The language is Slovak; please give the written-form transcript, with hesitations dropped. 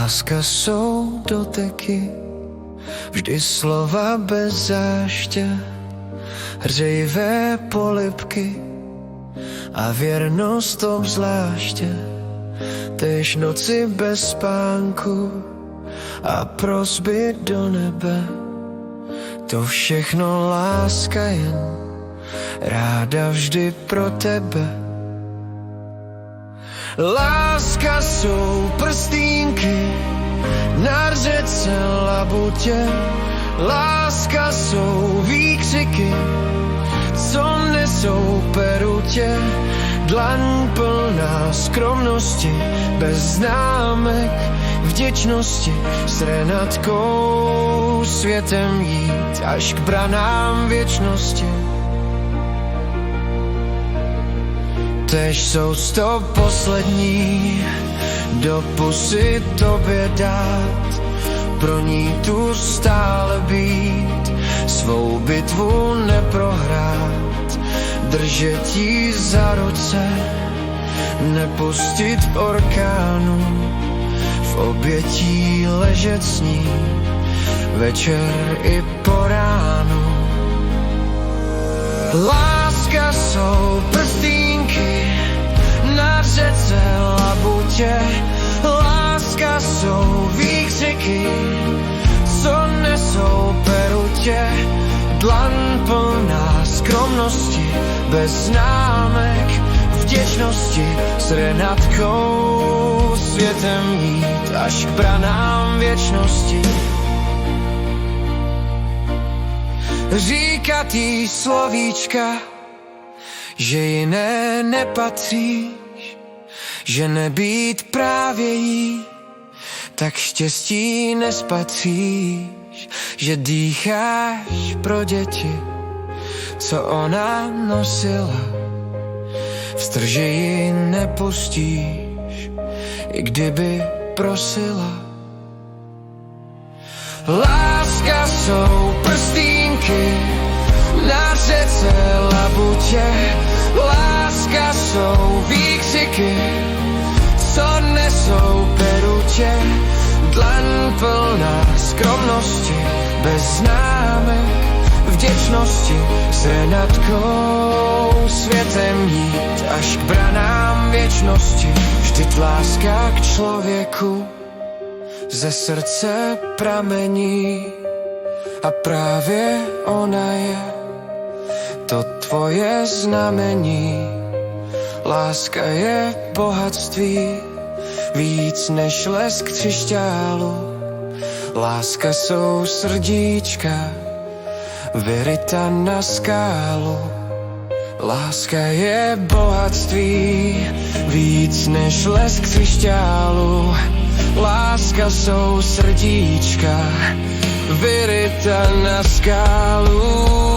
Láska jsou doteky, vždy slova bez záště, hřejivé polibky a věrnost obzvláště, též noci bez spánku a prosby do nebe. To všechno láska jen, ráda vždy pro tebe. Láska jsou prstínky na řece labutě, láska jsou výkřiky, co nesou perutě, dlaň plná skromnosti, bez známek vděčnosti, s Renatkou světem jít až k branám věčnosti. Tež jsou 100 poslední, do pusy tobě dát, pro ní tu stále být, svou bitvu neprohrát, držet jí za ruce, nepustit orkánu, v obětí ležet s ní, večer i po ránu. Láska jsou prstínky na řece labutě, láska jsou výkřiky, co nesou perutě, dlan plná skromnosti, bez známek vděčnosti, s Renatkou světem jít až k branám věčnosti. Říkat jí slovíčka, že jiné nepatříš, že nebýt právě jí, tak štěstí nespatříš, že dýcháš pro děti, co ona nosila, v strži ji nepustíš, i kdyby prosila. Láska jsou prstínky na řece labutě, láska jsou výkřiky, co nesou perutě, dlan plná skromnosti, bez známek vděčnosti, s Renatkou světem jít až k branám věčnosti. Vždyť láska k člověku ze srdce pramení a právě ona je to tvoje znamení. Láska je bohatství, víc než lesk křišťálu. Láska jsou srdíčka, vyryta na skálu. Láska je bohatství, víc než lesk křišťálu. Láska jsou srdíčka, vyryta na skálu.